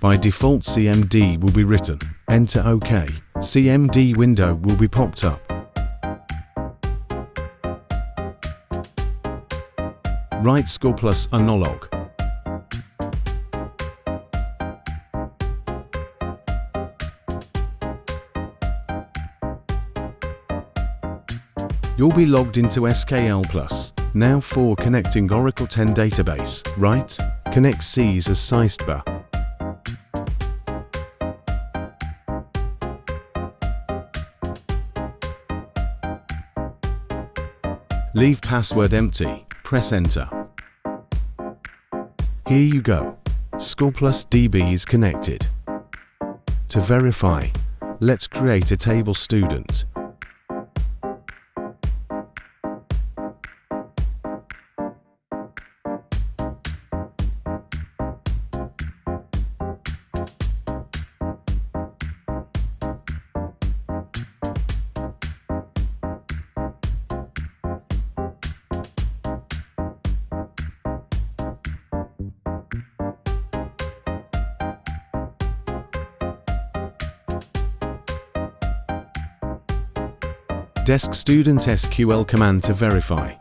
By default, CMD will be written. Enter OK. CMD window will be popped up. Write SQLPlus analog. You'll be logged into SQLPlus. Now for connecting Oracle 10 database, write connect Cs as sidebar. Leave password empty, press enter. Here you go. SQLPlus DB is connected. To verify, let's create a table student. Desk student SQL command to verify.